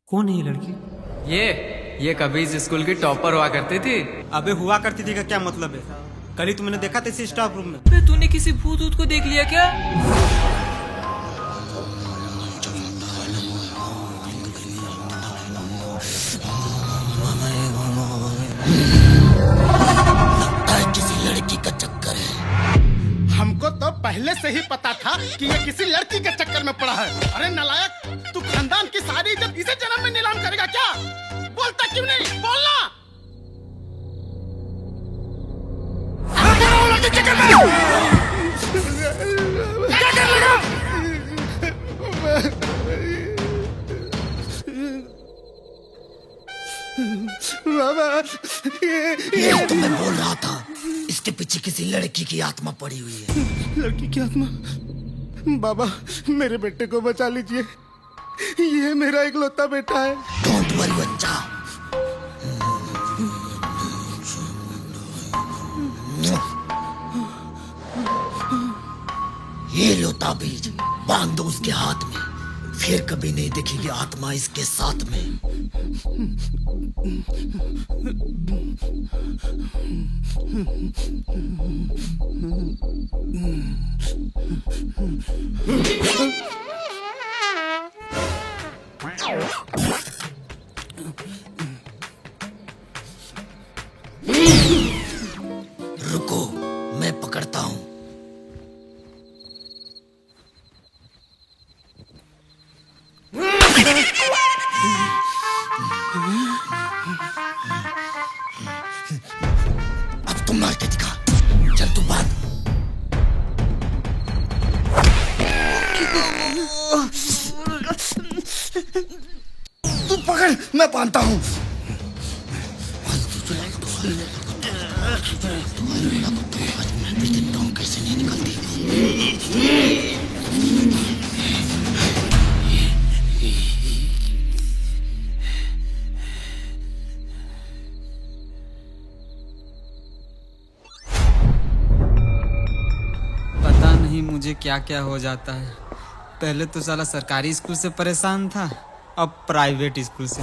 कौन है ये लड़की? ये कभी इस स्कूल की टॉपर हुआ करती थी। अबे हुआ करती थी का क्या मतलब है? कल ही तुमने देखा था इसी स्टाफ रूम में। बे तूने किसी भूत ऊत को देख लिया क्या? किसी लड़की का चक्कर है। हमको तो पहले से ही पता था कि ये किसी लड़की के चक्कर में पड़ा है। अरे नालायक, तू खानदान की सारी इज्जत इसे जन्म में नीलाम करेगा क्या? बोलता क्यों नहीं? बोलना। लड़की के चक्कर में क्या कर लगा? बाबा, ये तो मैं बोल रहा था, इसके पीछे किसी लड़की की आत्मा पड़ी हुई है। लड़की की आत्मा? बाबा, मेरे बेटे को बचा लीजिए, ये मेरा इकलौता बेटा है। डोंट वरी बच्चा, ये लो ताबीज, बांध दो उसके हाथ में, फिर कभी नहीं दिखेगी आत्मा इसके साथ में। रुको, मैं पकड़ता हूं। अब तुम मार के दिखा। चल तू बात। तू पकड़, मैं बांधता हूं। कैसे नहीं निकलती? पता नहीं मुझे क्या क्या हो जाता है। पहले तो साला सरकारी स्कूल से परेशान था, अब प्राइवेट स्कूल से।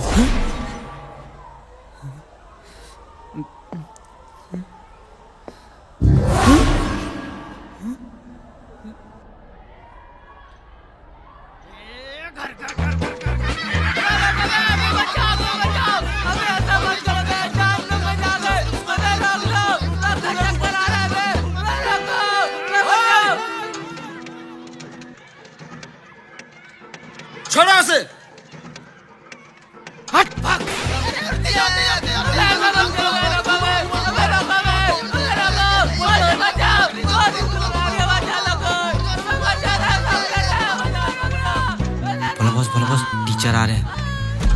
छोड़ो उसे। हट, भाग। बोलो बॉस, टीचर आ रहे हैं।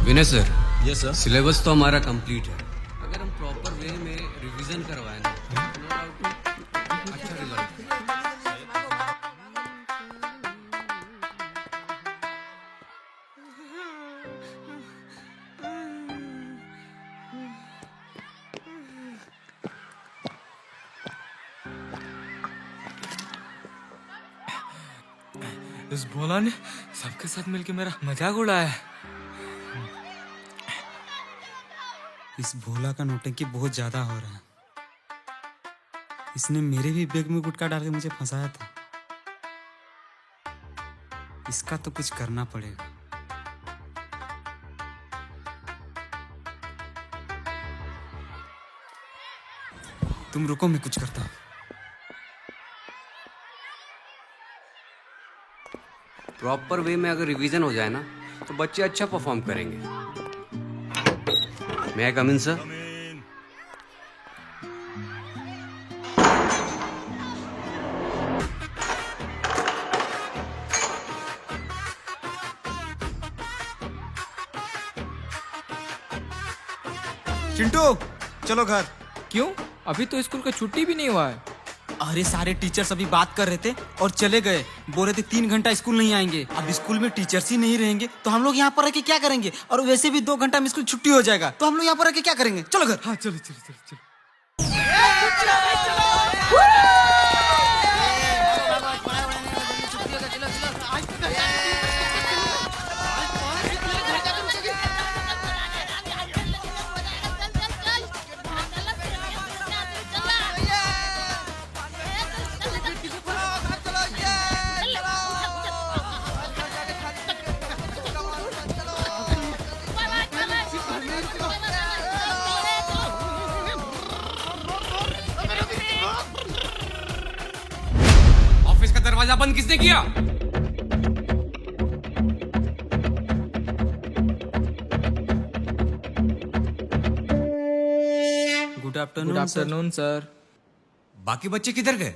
विनय सर, यस सर। सिलेबस तो हमारा कंप्लीट है। अगर हम प्रॉपर वे में रिवीजन करवाए ना, अच्छा रिजल्ट। इस भोला ने सबके साथ मिलके मेरा मजाक उड़ाया। इस भोला का नौटंकी बहुत ज्यादा हो रहा है। इसने मेरे भी बैग में गुटखा डाल के मुझे फंसाया था। इसका तो कुछ करना पड़ेगा। तुम रुको, मैं कुछ करता हूँ। प्रॉपर वे में अगर रिवीजन हो जाए ना, तो बच्चे अच्छा परफॉर्म करेंगे। मैं आई कम इन सर? चिंटू, चलो घर। क्यों? अभी तो स्कूल का छुट्टी भी नहीं हुआ है। अरे सारे टीचर्स अभी बात कर रहे थे और चले गए। बोल रहे थे 3 घंटा स्कूल नहीं आएंगे। अब स्कूल में टीचर्स ही नहीं रहेंगे तो हम लोग यहाँ पर रह के क्या करेंगे? और वैसे भी 2 घंटा में स्कूल छुट्टी हो जाएगा, तो हम लोग यहाँ पर रह के क्या करेंगे? चलो घर। हाँ चलो चलो चलो चलो। दरवाजा बंद किसने किया? Good good afternoon afternoon sir. बाकी बच्चे किधर गए?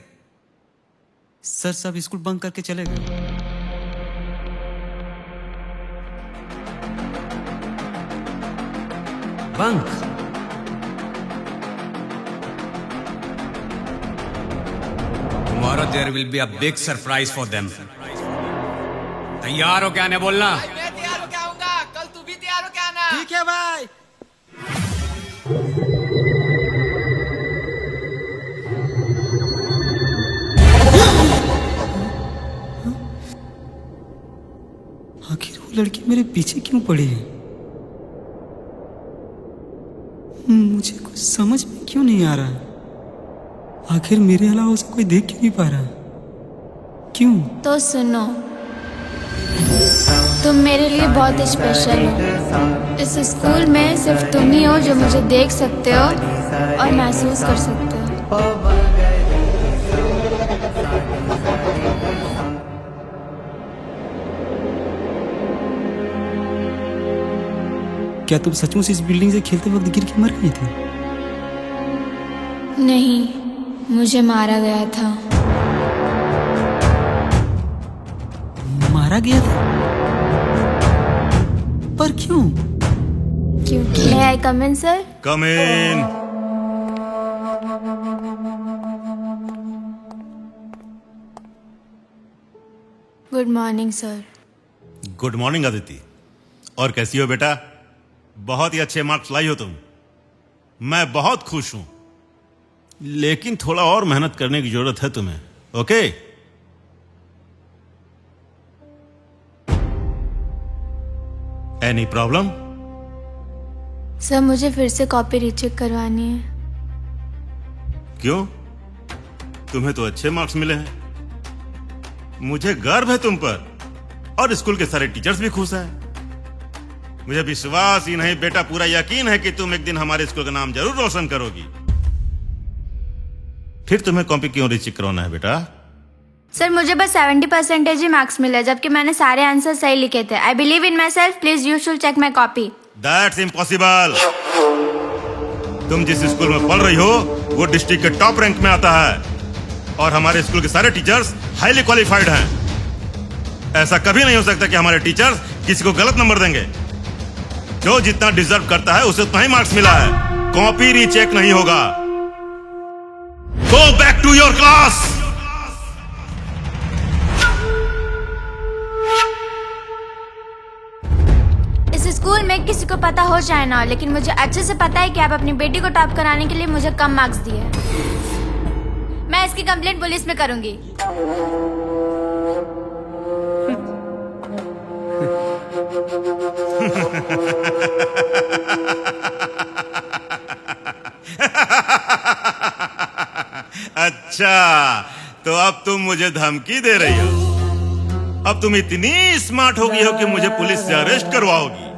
सर सब स्कूल बंक करके चले गए। Bunk? Tomorrow there will be a big surprise for them. तैयार हो क्या? ने बोलना। मैं तैयार हो क्या आऊंगा, कल तू भी तैयार हो क्या आना। ठीक है भाई। आखिर वो लड़की मेरे पीछे क्यों पड़ी है? मुझे कुछ समझ में क्यों नहीं आ रहा। आखिर मेरे अलावा उसे कोई देख क्यों नहीं पा रहा? क्यों? तो सुनो, तुम मेरे लिए बहुत स्पेशल हो। इस स्कूल में सिर्फ तुम ही हो जो मुझे देख सकते हो और महसूस कर सकते हो। क्या तुम सचमुच इस बिल्डिंग से खेलते वक्त गिर के मर गए थे? नहीं, मुझे मारा गया था। मारा गया था? पर क्यों? क्योंकि May I come in, sir? Come in. Good morning sir. Good morning Aditi. और कैसी हो बेटा? बहुत ही अच्छे मार्क्स लाई हो तुम। मैं बहुत खुश हूं, लेकिन थोड़ा और मेहनत करने की जरूरत है तुम्हें। ओके? Any problem? सर मुझे फिर से कॉपी रीचेक करवानी है। क्यों? तुम्हें तो अच्छे मार्क्स मिले हैं। मुझे गर्व है तुम पर, और स्कूल के सारे टीचर्स भी खुश हैं। मुझे विश्वास ही नहीं बेटा, पूरा यकीन है कि तुम एक दिन हमारे स्कूल का नाम जरूर रोशन करोगी। फिर तुम्हें कॉपी क्यों रीचेक करवाना है बेटा? सर मुझे बस 70% ही मार्क्स मिले, जबकि मैंने सारे आंसर सही लिखे थे। I believe in myself, please you should check my copy. That's impossible. तुम जिस स्कूल में पढ़ रही हो वो डिस्ट्रिक्ट के टॉप रैंक में आता है, और हमारे स्कूल के सारे टीचर्स हाईली क्वालिफाइड हैं। ऐसा कभी नहीं हो सकता कि हमारे टीचर्स किसी को गलत नंबर देंगे। जो जितना डिजर्व करता है उसे उतना ही मार्क्स मिला है। कॉपी रीचेक नहीं होगा। Go back to your class. इस स्कूल में किसी को पता हो चाहे ना हो, लेकिन मुझे अच्छे से पता है कि आप अपनी बेटी को टॉप कराने के लिए मुझे कम मार्क्स दिए। मैं इसकी कंप्लेंट पुलिस में करूंगी। अच्छा, तो अब तुम मुझे धमकी दे रही हो? अब तुम इतनी स्मार्ट हो गई हो कि मुझे पुलिस से अरेस्ट करवाओगी?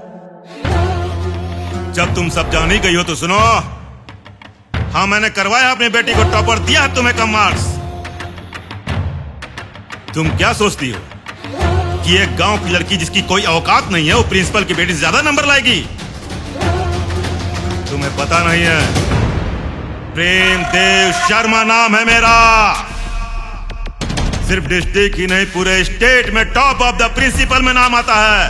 जब तुम सब जान ही गई हो तो सुनो। हाँ, मैंने करवाया अपनी बेटी को टॉपर, दिया तुम्हें कम मार्क्स। तुम क्या सोचती हो कि एक गांव की लड़की जिसकी कोई औकात नहीं है वो प्रिंसिपल की बेटी से ज्यादा नंबर लाएगी? तुम्हें पता नहीं है, प्रेम देव शर्मा नाम है मेरा। सिर्फ डिस्ट्रिक्ट ही नहीं, पूरे स्टेट में टॉप ऑफ द प्रिंसिपल में नाम आता है।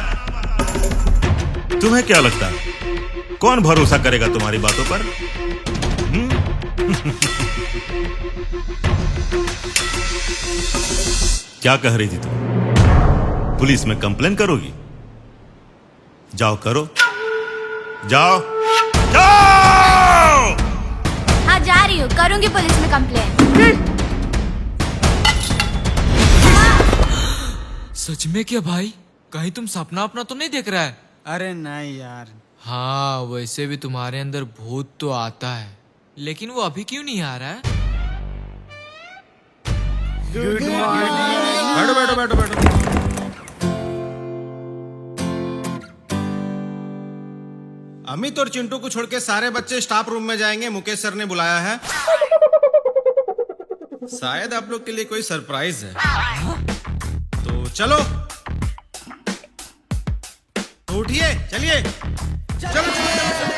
तुम्हें क्या लगता है कौन भरोसा करेगा तुम्हारी बातों पर? क्या कह रही थी तुम? पुलिस में कंप्लेन करोगी? जाओ करो, जाओ जाओ। हाँ जा रही हूँ, करूंगी पुलिस में कंप्लेन। सच में क्या भाई? कहीं तुम सपना अपना तो नहीं देख रहा है? अरे नहीं यार। हाँ, वैसे भी तुम्हारे अंदर भूत तो आता है, लेकिन वो अभी क्यों नहीं आ रहा है? बैठो बैठो बैठो बैठो। अमित और चिंटू को छोड़ के सारे बच्चे स्टाफ रूम में जाएंगे, मुकेश सर ने बुलाया है। शायद आप लोग के लिए कोई सरप्राइज है। तो चलो, तो उठिए, चलिए, चलो चलो चलो, चलो।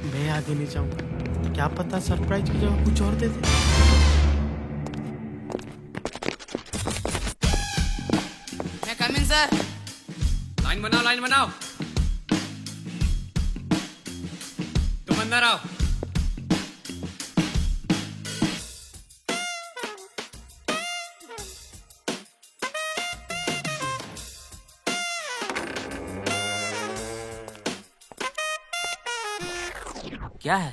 मैं आगे नहीं जाऊंगा, क्या पता सरप्राइज की जगह कुछ और दे दे। मैं कम इन सर। लाइन बनाओ, लाइन बनाओ। तुम अंदर आओ। क्या है?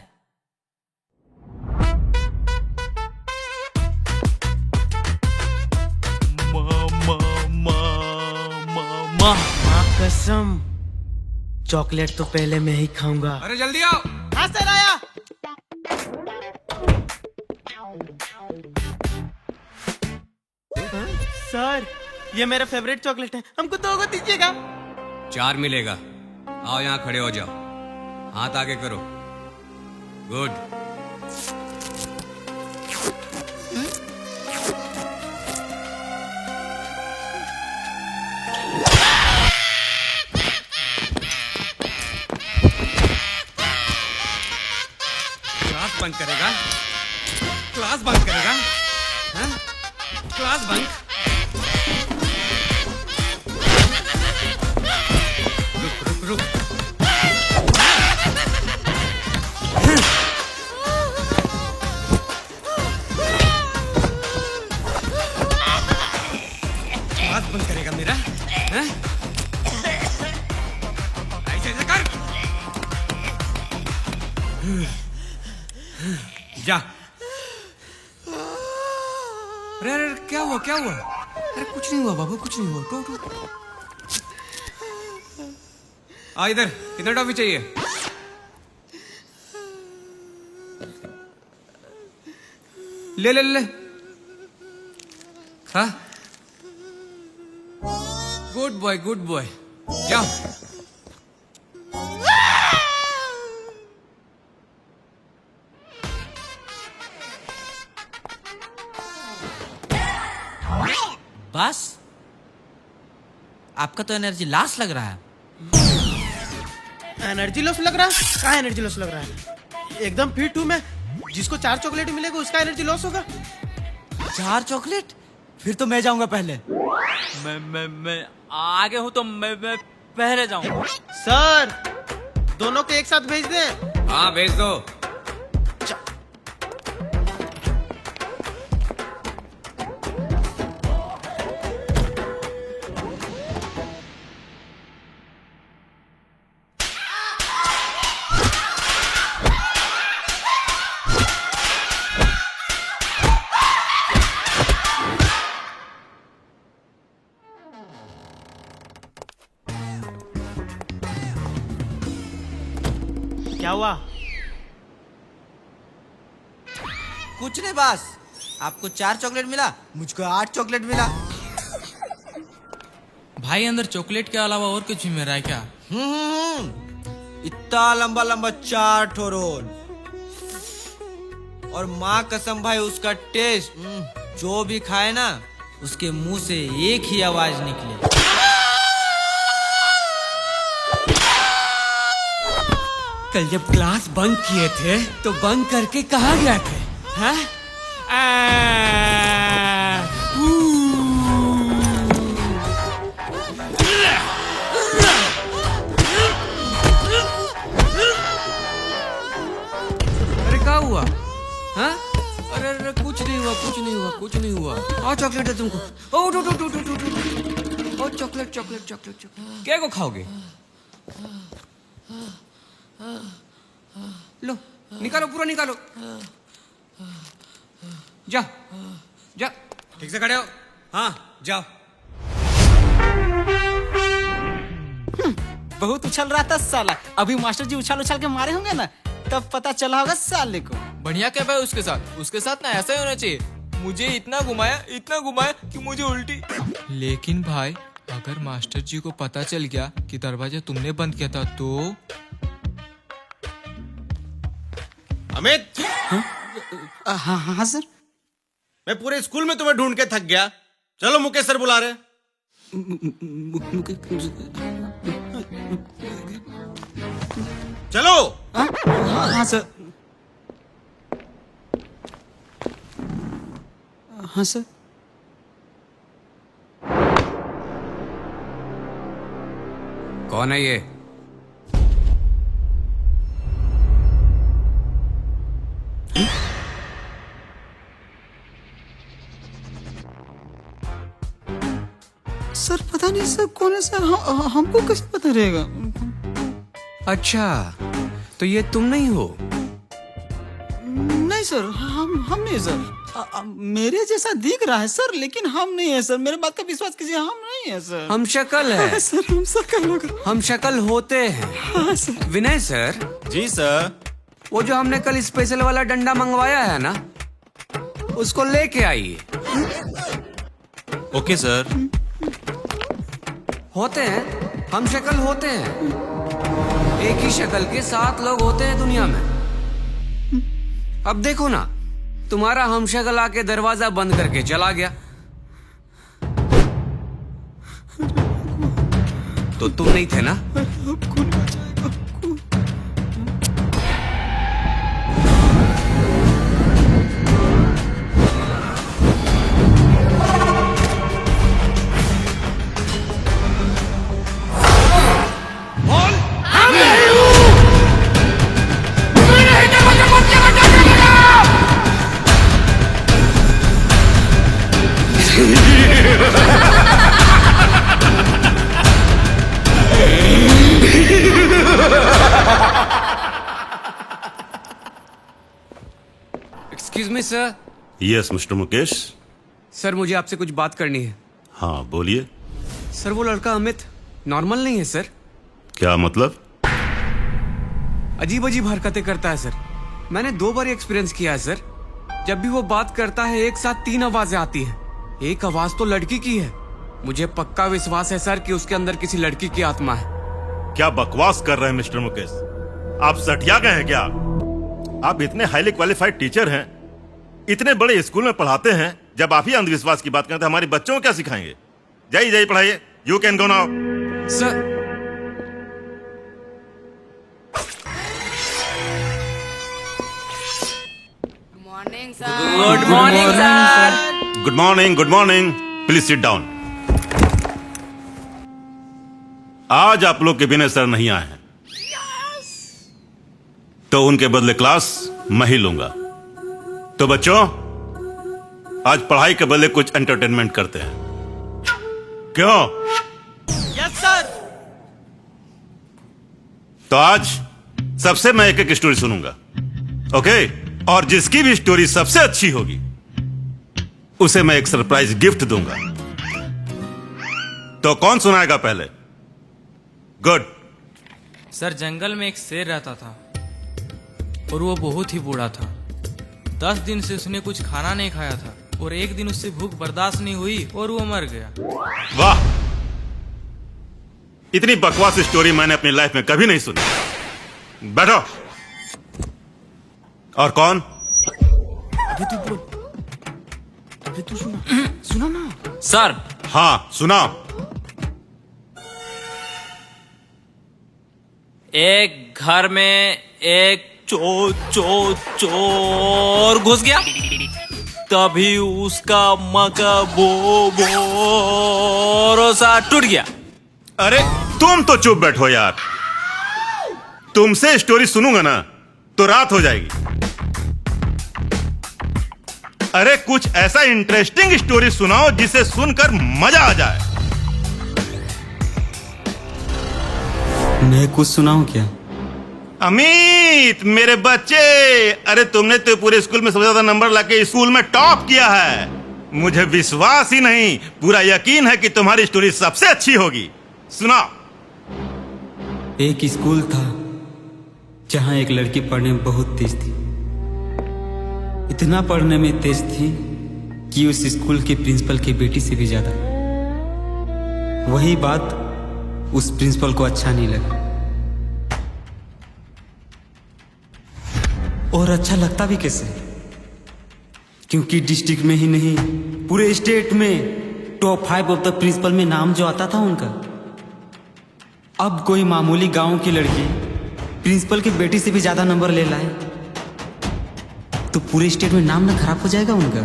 माँ कसम, चॉकलेट तो पहले मैं ही खाऊंगा। अरे जल्दी आओ। हाँ सर, आया। सर, ये मेरा फेवरेट चॉकलेट है, हमको 2 को दीजिएगा। 4 मिलेगा। आओ यहाँ खड़े हो जाओ, हाथ आगे करो। गुड। क्लास बंद करेगा? क्लास बंद करेगा? हाँ? क्लास बंद? रुक रुक रुक। क्लास बंद करेगा मेरा? हाँ? ऐसे ऐसे कर। जा। अरे अरे क्या हुआ, क्या हुआ? अरे कुछ नहीं हुआ बाबू, कुछ नहीं हुआ। टो आ इधर, कितना टॉफी चाहिए? ले ले ले। हाँ, गुड बॉय, गुड बॉय। जाओ। बस आपका तो एनर्जी लॉस लग रहा है। एनर्जी लॉस लग रहा है? कहाँ एनर्जी लॉस लग रहा है? एकदम फिट हूँ मैं। जिसको 4 चॉकलेट मिलेगा उसका एनर्जी लॉस होगा। 4 चॉकलेट? फिर तो मैं जाऊंगा पहले। मैं आगे हूँ तो मैं पहले जाऊंगा। सर, दोनों को एक साथ भेज दें। हाँ भेज दो। क्या हुआ? कुछ नहीं बस, आपको 4 चॉकलेट मिला, मुझको 8 चॉकलेट मिला। भाई अंदर चॉकलेट के अलावा और कुछ भी मिल रहा है क्या? इतना लंबा लंबा 4 ठो रोल, और माँ कसम भाई उसका टेस्ट, जो भी खाए ना उसके मुंह से एक ही आवाज निकले, कल जब क्लास बंक किए थे तो बंक करके कहाँ गए थे? हाँ? अरे क्या हुआ? हाँ? अरे अरे कुछ नहीं हुआ, कुछ नहीं हुआ, कुछ नहीं हुआ। और चॉकलेट है तुमको। ओ टू टू टू टू टू टू। Oh chocolate chocolate chocolate chocolate. क्या को खाओगे? लो निकालो, पूरा निकालो। जा जा, ठीक से खड़े हो। हाँ जाओ। बहुत उछल रहा था साला। अभी मास्टर जी उछाल उछाल के मारे होंगे ना, तब पता चला होगा साले को। बढ़िया क्या भाई उसके साथ ना ऐसा ही होना चाहिए। मुझे इतना घुमाया कि मुझे उल्टी। लेकिन भाई अगर मास्टर जी को पता चल गया कि दरवाजा तुमने बंद किया था तो अमित, हाँ हाँ सर। मैं पूरे स्कूल में तुम्हें ढूंढ के थक गया। चलो, मुकेश सर बुला रहे। चलो। हाँ सर। हाँ सर। कौन है ये? सर पता नहीं सर कौन है सर, हमको कैसे पता रहेगा? अच्छा, तो ये तुम नहीं हो? नहीं सर, हम नहीं सर। मेरे जैसा दिख रहा है सर, लेकिन हम नहीं है सर। मेरे बात का विश्वास कीजिए, हम नहीं है सर। हम शक्ल है सर, हम शक्ल लग रहा। हम शक्ल होते हैं। हाँ सर। विनय सर, जी सर। वो जो हमने कल स्पेशल वाला डंडा मंगवाया है ना, उसको लेके आइए। Okay sir. होते हैं, हम शक्ल होते हैं। एक ही शक्ल के 7 लोग होते हैं दुनिया में। अब देखो ना, तुम्हारा हम शक्ल आके दरवाजा बंद करके चला गया, तो तुम नहीं थे ना? Excuse me sir. Yes mister Mukesh. Sir, मुझे आपसे कुछ बात करनी है। हाँ बोलिए। सर, वो लड़का अमित नॉर्मल नहीं है सर। क्या मतलब? अजीब अजीब हरकतें करता है सर। मैंने 2 बार एक्सपीरियंस किया है सर। जब भी वो बात करता है, एक साथ 3 आवाजें आती हैं। एक आवाज तो लड़की की है। मुझे पक्का विश्वास है सर कि उसके अंदर किसी लड़की की आत्मा है। क्या बकवास कर रहे हैं मिस्टर मुकेश? आप सटिया गए हैं क्या? आप इतने हाईली क्वालिफाइड टीचर हैं, इतने बड़े स्कूल में पढ़ाते हैं। जब आप ही अंधविश्वास की बात करते हैं, हमारे बच्चों को क्या सिखाएंगे? जाइए जाइए पढ़ाइए। You can go now. Sir, good morning sir. Good morning, good morning. Please sit down. आज आप लोग के विनय सर नहीं आए हैं, तो उनके बदले क्लास मैं ही लूंगा। तो बच्चों, आज पढ़ाई के बदले कुछ एंटरटेनमेंट करते हैं। क्यों? Yes sir. तो आज सबसे मैं एक एक स्टोरी सुनूंगा, ओके? और जिसकी भी स्टोरी सबसे अच्छी होगी, उसे मैं एक सरप्राइज गिफ्ट दूंगा। तो कौन सुनाएगा पहले? गुड। सर, जंगल में एक शेर रहता था और वो बहुत ही बूढ़ा था। 10 दिन से उसने कुछ खाना नहीं खाया था और एक दिन उससे भूख बर्दाश्त नहीं हुई और वो मर गया। वाह, इतनी बकवास स्टोरी मैंने अपनी लाइफ में कभी नहीं सुनी। बैठो। और कौन? अभी तू बोल, अभी तू सुना ना। सर, हाँ सुना। एक घर में एक चोर घुस गया। तभी उसका मका भरोसा टूट गया। अरे तुम तो चुप बैठो यार। तुमसे स्टोरी सुनूंगा ना तो रात हो जाएगी। अरे कुछ ऐसा इंटरेस्टिंग स्टोरी सुनाओ जिसे सुनकर मजा आ जाए। मैं कुछ सुनाऊं क्या? अमित मेरे बच्चे, अरे तुमने तो पूरे स्कूल में सबसे ज्यादा नंबर लाके स्कूल में टॉप किया है। मुझे विश्वास ही नहीं, पूरा यकीन है कि तुम्हारी स्टोरी सबसे अच्छी होगी। सुनाओ। एक स्कूल था जहां एक लड़की पढ़ने में बहुत तेज थी। इतना पढ़ने में तेज थी कि उस स्कूल के प्रिंसिपल की बेटी से भी ज्यादा। वही बात उस प्रिंसिपल को अच्छा नहीं लगा, और अच्छा लगता भी कैसे, क्योंकि डिस्ट्रिक्ट में ही नहीं पूरे स्टेट में टॉप 5 ऑफ द प्रिंसिपल में नाम जो आता था उनका। अब कोई मामूली गांव की लड़की प्रिंसिपल की बेटी से भी ज्यादा नंबर ले लाए तो पूरे स्टेट में नाम ना खराब हो जाएगा उनका।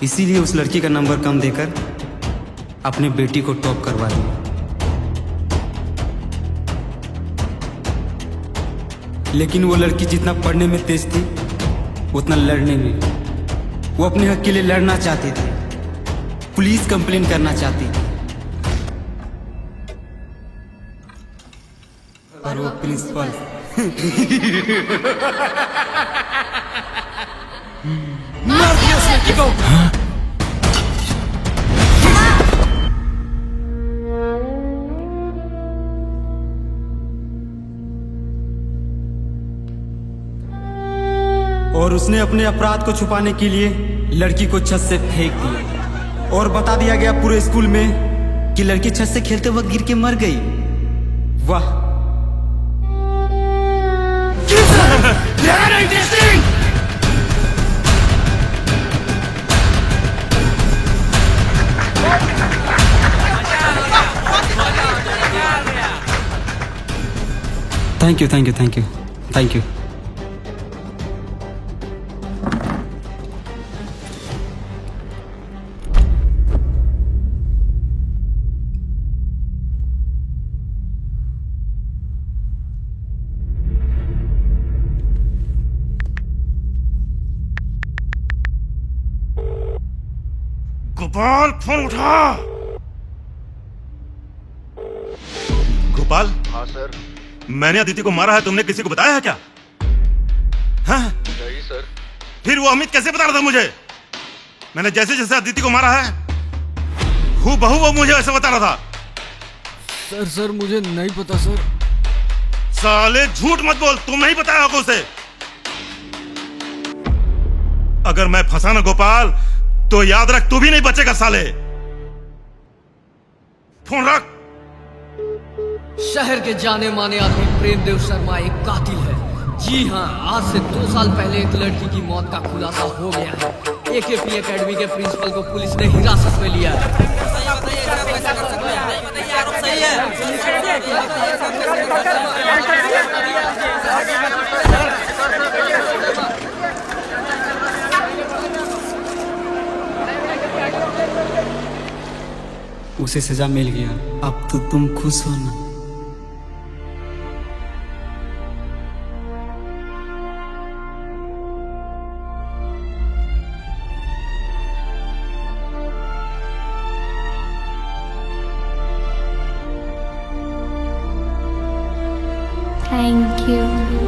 इसीलिए उस लड़की का नंबर कम देकर अपने बेटी को टॉप करवा दिया। लेकिन वो लड़की जितना पढ़ने में तेज थी उतना लड़ने में, वो अपने हक के लिए लड़ना चाहती थी, पुलिस कंप्लेन करना चाहती थी, और वो प्रिंसिपल मार दिया उस लड़की को। और उसने अपने अपराध को छुपाने के लिए लड़की को छत से फेंक दिया और बता दिया गया पूरे स्कूल में कि लड़की छत से खेलते वक्त गिर के मर गई। वाह, thank you, thank you, thank you, thank you. Gopal, phone उठा। गोपाल। हाँ सर। मैंने अदिति को मारा है, तुमने किसी को बताया है क्या? हाँ? नहीं सर। फिर वो अमित कैसे बता रहा था मुझे? मैंने जैसे जैसे अदिति को मारा है हूबहू वो मुझे ऐसे बता रहा था। सर मुझे नहीं पता सर। साले झूठ मत बोल, तुम नहीं बताया होगा उसे। अगर मैं फंसा ना गोपाल तो याद रख तू भी नहीं बचेगा साले। फोन रख। शहर के जाने माने आदमी प्रेमदेव शर्मा एक कातिल है। जी हाँ, आज से 2 साल पहले एक लड़की की मौत का खुलासा हो गया है। एकेपी एकेडमी के प्रिंसिपल को पुलिस ने हिरासत में लिया है। उसे सजा मिल गया, अब तो तुम खुश हो ना? Thank you.